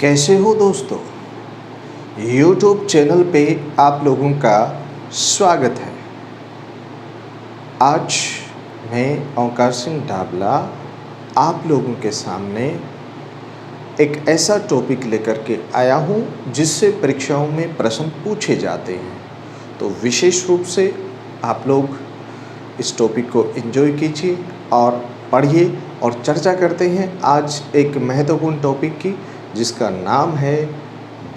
कैसे हो दोस्तों। YouTube चैनल पे आप लोगों का स्वागत है। आज मैं ओंकार सिंह डाबला आप लोगों के सामने एक ऐसा टॉपिक लेकर के आया हूँ जिससे परीक्षाओं में प्रश्न पूछे जाते हैं। तो विशेष रूप से आप लोग इस टॉपिक को एंजॉय कीजिए और पढ़िए और चर्चा करते हैं आज एक महत्वपूर्ण टॉपिक की, जिसका नाम है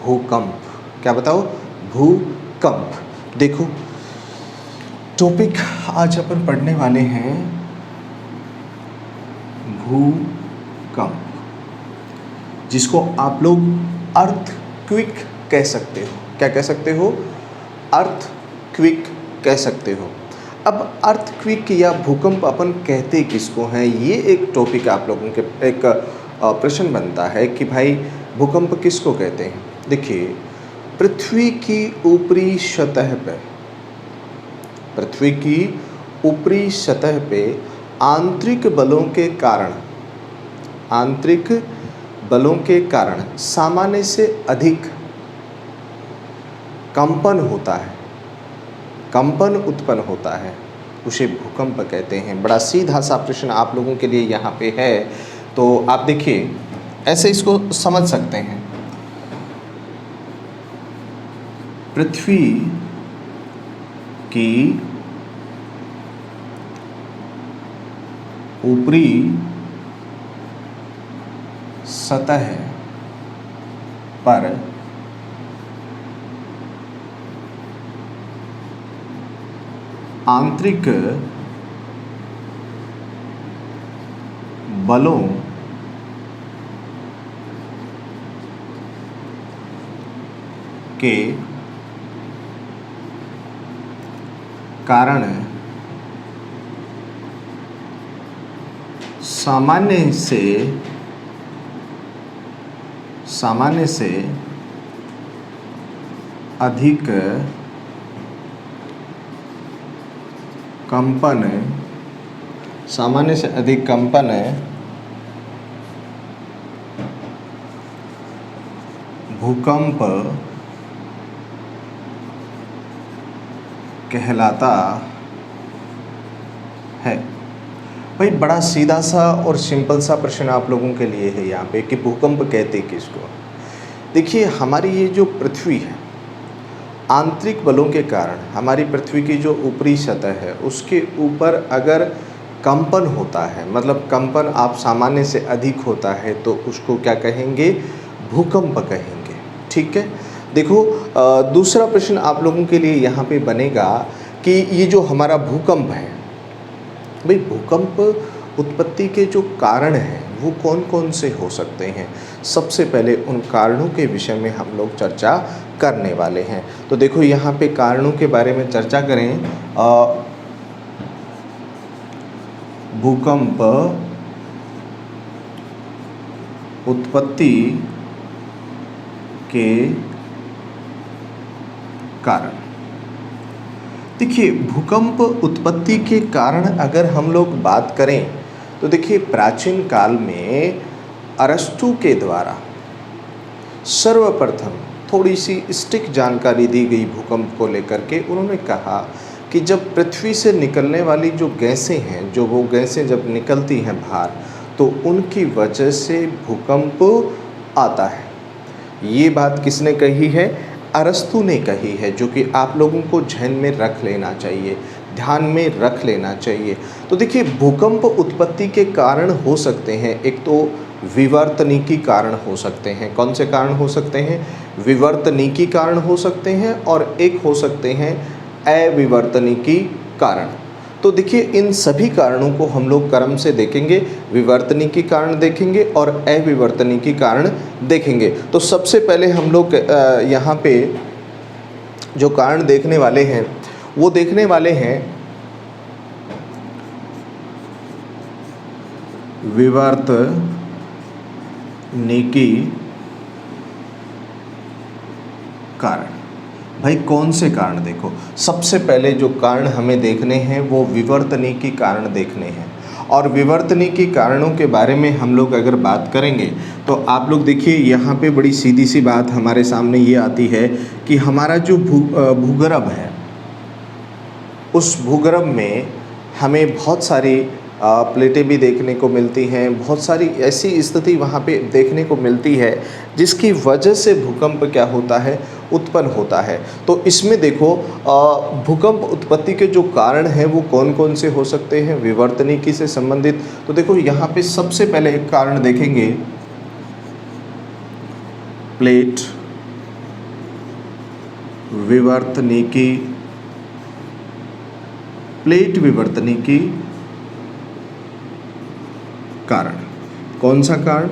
भूकंप। क्या बताओ? भूकंप। देखो, टॉपिक आज अपन पढ़ने वाले हैं भूकंप, जिसको आप लोग अर्थक्वेक कह सकते हो। क्या कह सकते हो? अर्थक्वेक कह सकते हो। अब अर्थक्वेक या भूकंप अपन कहते किसको हैं, ये एक टॉपिक आप लोगों के एक प्रश्न बनता है कि भाई भूकंप किसको कहते हैं। देखिए, पृथ्वी की ऊपरी सतह पर आंतरिक बलों के कारण सामान्य से अधिक कंपन उत्पन्न होता है, उसे भूकंप कहते हैं। बड़ा सीधा सा प्रश्न आप लोगों के लिए यहाँ पे है, तो आप देखिए ऐसे इसको समझ सकते हैं। पृथ्वी की ऊपरी सतह पर आंतरिक बलों के कारण सामान्य से अधिक कंपन भूकंप कहलाता है। भाई बड़ा सीधा सा और सिंपल सा प्रश्न आप लोगों के लिए है यहाँ पे कि भूकंप कहते किसको। देखिए, हमारी ये जो पृथ्वी है, आंतरिक बलों के कारण हमारी पृथ्वी की जो ऊपरी सतह है उसके ऊपर अगर कंपन होता है, मतलब कंपन आप सामान्य से अधिक होता है, तो उसको क्या कहेंगे? भूकंप कहेंगे। ठीक है। देखो, दूसरा प्रश्न आप लोगों के लिए यहाँ पे बनेगा कि ये जो हमारा भूकंप है, भाई भूकंप उत्पत्ति के जो कारण हैं वो कौन कौन से हो सकते हैं। सबसे पहले उन कारणों के विषय में हम लोग चर्चा करने वाले हैं। तो देखो, यहाँ पे कारणों के बारे में चर्चा करें। भूकंप उत्पत्ति के कारण। देखिए, भूकंप उत्पत्ति के कारण अगर हम लोग बात करें तो देखिए, प्राचीन काल में अरस्तु के द्वारा सर्वप्रथम थोड़ी सी स्टिक जानकारी दी गई भूकंप को लेकर के। उन्होंने कहा कि जब पृथ्वी से निकलने वाली जो गैसें हैं, जो वो गैसें जब निकलती हैं बाहर, तो उनकी वजह से भूकंप आता है। ये बात किसने कही है? अरस्तु ने कही है, जो कि आप लोगों को ध्यान में रख लेना चाहिए, ध्यान में रख लेना चाहिए। तो देखिए, भूकंप उत्पत्ति के कारण हो सकते हैं, एक तो विवर्तनिकी कारण हो सकते हैं। कौन से कारण हो सकते हैं? विवर्तनिकी कारण हो सकते हैं, और एक हो सकते हैं अविवर्तनिकी कारण। तो देखिए, इन सभी कारणों को हम लोग क्रम से देखेंगे। विवर्तनिकी कारण देखेंगे और अविवर्तनिकी कारण देखेंगे। तो सबसे पहले हम लोग यहाँ पे जो कारण देखने वाले हैं वो देखने वाले हैं विवर्तनिकी कारण। भाई कौन से कारण? देखो, सबसे पहले जो कारण हमें देखने हैं वो विवर्तनिकी कारण देखने हैं। और विवर्तनिकी कारणों के बारे में हम लोग अगर बात करेंगे तो आप लोग देखिए यहाँ पे बड़ी सीधी सी बात हमारे सामने ये आती है कि हमारा जो भूगर्भ है, उस भूगर्भ में हमें बहुत सारी प्लेटें भी देखने को मिलती हैं, बहुत सारी ऐसी स्थिति वहाँ पे देखने को मिलती है जिसकी वजह से भूकंप क्या होता है, उत्पन्न होता है। तो इसमें देखो भूकंप उत्पत्ति के जो कारण हैं वो कौन कौन से हो सकते हैं विवर्तनिकी से संबंधित। तो देखो यहाँ पे सबसे पहले एक कारण देखेंगे, प्लेट विवर्तनिकी, प्लेट विवर्तनिकी कारण। कौन सा कारण?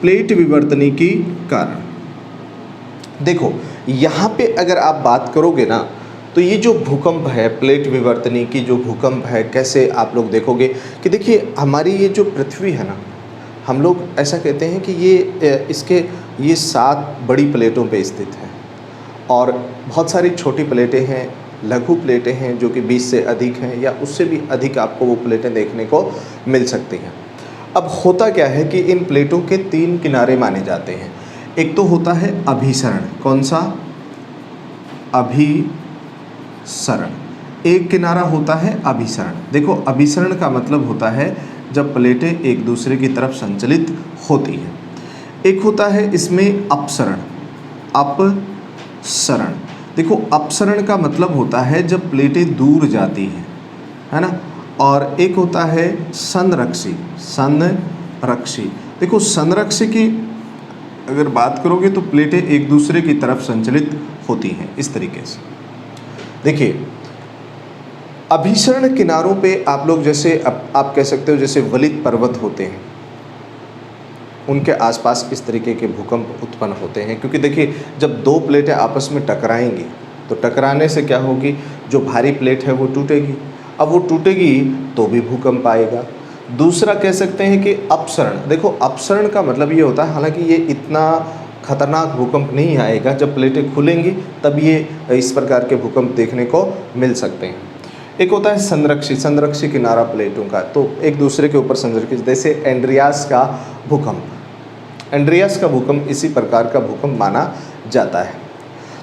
प्लेट विवर्तनिकी कारण। देखो यहाँ पे अगर आप बात करोगे ना तो ये जो भूकंप है, प्लेट विवर्तनिकी जो भूकंप है, कैसे आप लोग देखोगे कि देखिए हमारी ये जो पृथ्वी है ना, हम लोग ऐसा कहते हैं कि ये 7 बड़ी प्लेटों पे स्थित है और बहुत सारी छोटी प्लेटें हैं, लघु प्लेटें हैं जो कि 20 से अधिक हैं या उससे भी अधिक आपको वो प्लेटें देखने को मिल सकती हैं। अब होता क्या है कि इन प्लेटों के 3 किनारे माने जाते हैं। एक तो होता है अभिसरण। कौन सा? अभिसरण। एक किनारा होता है अभिसरण। देखो अभिसरण का मतलब होता है जब प्लेटें एक दूसरे की तरफ संचलित होती हैं। एक होता है इसमें अपसरण। अपसरण, देखो अपसरण का मतलब होता है जब प्लेटें दूर जाती हैं, है ना। और एक होता है संरक्षी। संरक्षी, देखो संरक्षी की अगर बात करोगे तो प्लेटें एक दूसरे की तरफ संचलित होती हैं इस तरीके से। देखिए अभिसरण किनारों पे आप लोग जैसे आप कह सकते हो जैसे वलित पर्वत होते हैं, उनके आसपास इस तरीके के भूकंप उत्पन्न होते हैं। क्योंकि देखिए जब 2 प्लेटें आपस में टकराएंगी तो टकराने से क्या होगी, जो भारी प्लेट है वो टूटेगी। अब वो टूटेगी तो भी भूकंप आएगा। दूसरा कह सकते हैं कि अपसरण। देखो अपसरण का मतलब ये होता है, हालांकि ये इतना खतरनाक भूकंप नहीं आएगा, जब प्लेटें खुलेंगी तब ये इस प्रकार के भूकंप देखने को मिल सकते हैं। एक होता है संरक्षी। संरक्षी किनारा प्लेटों का, तो एक दूसरे के ऊपर संरक्षित, जैसे एंड्रियास का भूकंप। एंड्रियास का भूकंप इसी प्रकार का भूकंप माना जाता है।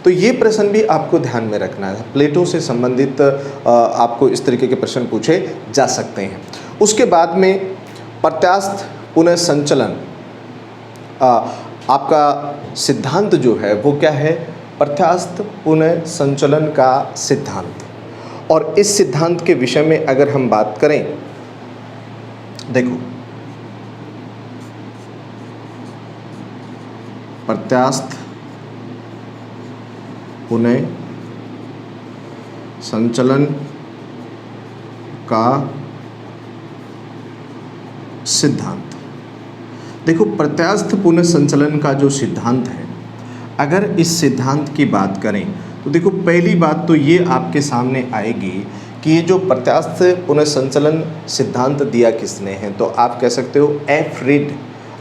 तो ये प्रश्न भी आपको ध्यान में रखना है, प्लेटों से संबंधित आपको इस तरीके के प्रश्न पूछे जा सकते हैं। उसके बाद में प्रत्यास्थ पुनः संचलन, आपका सिद्धांत जो है वो क्या है, प्रत्यास्थ पुनः संचलन का सिद्धांत। और इस सिद्धांत के विषय में अगर हम बात करें, देखो प्रत्यास्थ पुनः संचलन का सिद्धांत। देखो प्रत्यास्थ पुनः संचलन का जो सिद्धांत है, अगर इस सिद्धांत की बात करें तो देखो पहली बात तो ये आपके सामने आएगी कि ये जो प्रत्यास्थ पुनः संचलन सिद्धांत दिया किसने है, तो आप कह सकते हो एफ रीड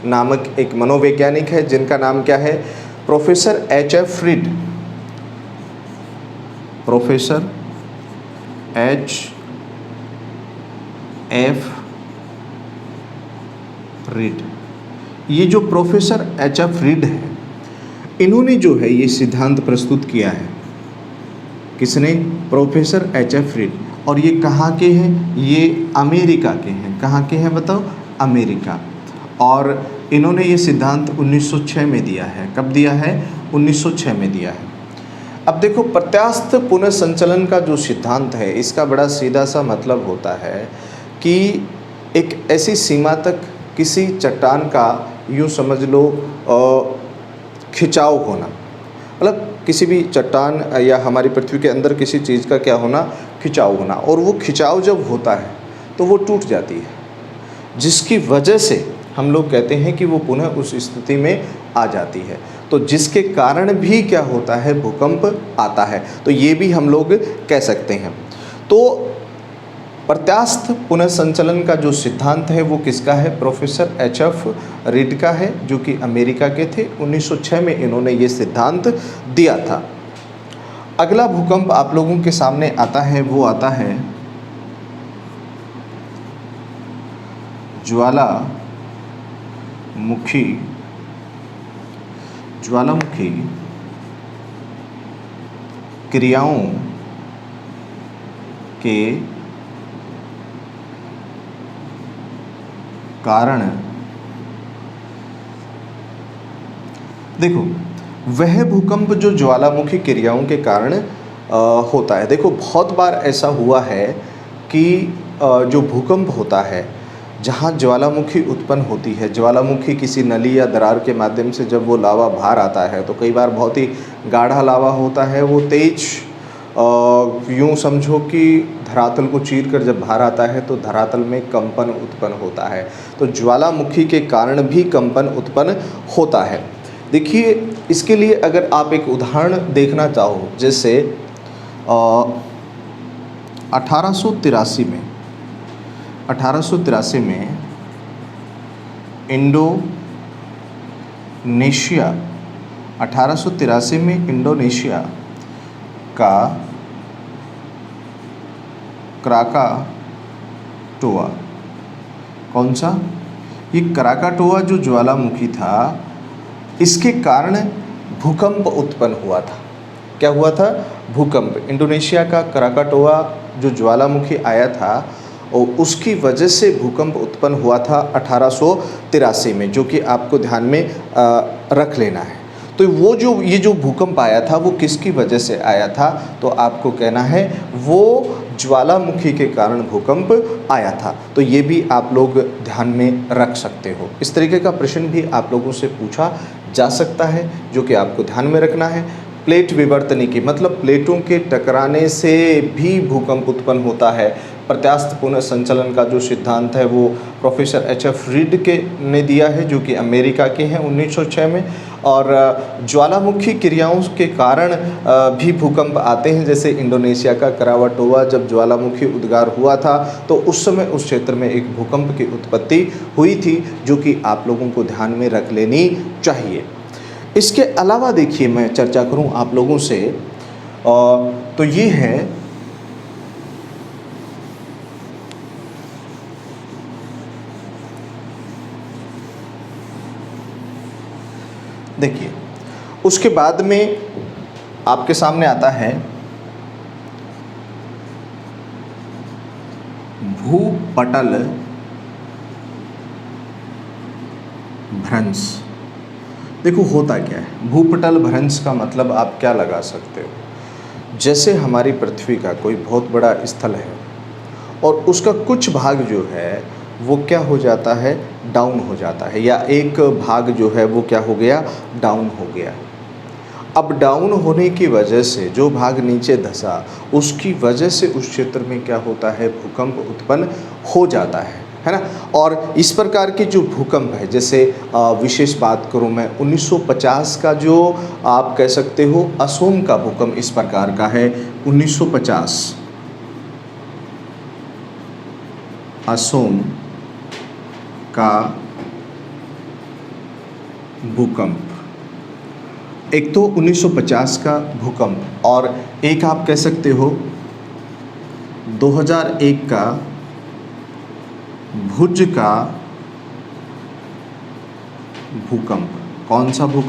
नामक एक मनोवैज्ञानिक है जिनका नाम क्या है, professor HF. Read. Professor HF. Read. ये जो प्रोफेसर एच.एफ. रीड है, इन्होंने जो है ये सिद्धांत प्रस्तुत किया है। किसने? Professor HF. रीड। और ये कहाँ के हैं? ये अमेरिका के हैं। कहाँ के हैं बताओ? अमेरिका। और इन्होंने ये सिद्धांत 1906 में दिया है। कब दिया है? 1906 में दिया है। अब देखो प्रत्यास्थ पुनः संचलन का जो सिद्धांत है, इसका बड़ा सीधा सा मतलब होता है कि एक ऐसी सीमा तक किसी चट्टान का, यूँ समझ लो खिंचाव होना, मतलब किसी भी चट्टान या हमारी पृथ्वी के अंदर किसी चीज़ का क्या होना, खिंचाव होना। और वो खिंचाव जब होता है तो वो टूट जाती है, जिसकी वजह से हम लोग कहते हैं कि वो पुनः उस स्थिति में आ जाती है। तो जिसके कारण भी क्या होता है, भूकंप आता है। तो ये भी हम लोग कह सकते हैं। तो प्रत्यास्थ पुनः संचलन का जो सिद्धांत है वो किसका है? Professor HF. रीड का है, जो कि अमेरिका के थे। 1906 में इन्होंने ये सिद्धांत दिया था। अगला भूकंप आप लोगों के सामने आता है, वो आता है ज्वालामुखी क्रियाओं के कारण, देखो वह भूकंप जो ज्वालामुखी क्रियाओं के कारण होता है। देखो बहुत बार ऐसा हुआ है कि जो भूकंप होता है जहाँ ज्वालामुखी उत्पन्न होती है, ज्वालामुखी किसी नली या दरार के माध्यम से जब वो लावा बाहर आता है तो कई बार बहुत ही गाढ़ा लावा होता है, वो तेज यूँ समझो कि धरातल को चीर कर जब बाहर आता है तो धरातल में कंपन उत्पन्न होता है। तो ज्वालामुखी के कारण भी कंपन उत्पन्न होता है। देखिए इसके लिए अगर आप एक उदाहरण देखना चाहो, जैसे 1883 में इंडोनेशिया का क्राकाटोआ, कौन सा? ये क्राकाटोआ जो ज्वालामुखी था, इसके कारण भूकंप उत्पन्न हुआ था। क्या हुआ था? भूकंप। इंडोनेशिया का क्राकाटोआ जो ज्वालामुखी आया था और उसकी वजह से भूकंप उत्पन्न हुआ था 1883 में, जो कि आपको ध्यान में रख लेना है। तो ये जो भूकंप आया था वो किसकी वजह से आया था? तो आपको कहना है वो ज्वालामुखी के कारण भूकंप आया था। तो ये भी आप लोग ध्यान में रख सकते हो। इस तरीके का प्रश्न भी आप लोगों से पूछा जा सकता है, जो कि आपको ध्यान में रखना है। प्लेट विवर्तनिकी मतलब प्लेटों के टकराने से भी भूकंप उत्पन्न होता है। प्रत्यास्थ पुनः संचलन का जो सिद्धांत है वो प्रोफेसर H.F. रीड ने दिया है, जो कि अमेरिका के हैं 1906 में। और ज्वालामुखी क्रियाओं के कारण भी भूकंप आते हैं, जैसे इंडोनेशिया का क्राकाटोआ जब ज्वालामुखी उद्गार हुआ था तो उस समय उस क्षेत्र में एक भूकंप की उत्पत्ति हुई थी, जो कि आप लोगों को ध्यान में रख लेनी चाहिए। इसके अलावा देखिए मैं चर्चा करूं आप लोगों से, तो ये है देखिए, उसके बाद में आपके सामने आता है भूपटल भ्रंश। देखो होता क्या है भूपटल भ्रंश का मतलब आप क्या लगा सकते हो? जैसे हमारी पृथ्वी का कोई बहुत बड़ा स्थल है और उसका कुछ भाग जो है वो क्या हो जाता है? डाउन हो जाता है, या एक भाग जो है वो क्या हो गया? डाउन हो गया। अब डाउन होने की वजह से जो भाग नीचे धंसा, उसकी वजह से उस क्षेत्र में क्या होता है? भूकंप उत्पन्न हो जाता है ना। और इस प्रकार के जो भूकंप है, जैसे विशेष बात करूं मैं 1950 का जो आप कह सकते हो असोम का भूकंप इस प्रकार का है। 1950 असोम का भूकंप, एक तो 1950 का भूकंप, और एक आप कह सकते हो 2001 का भुज का भूकंप। कौन सा भूकंप?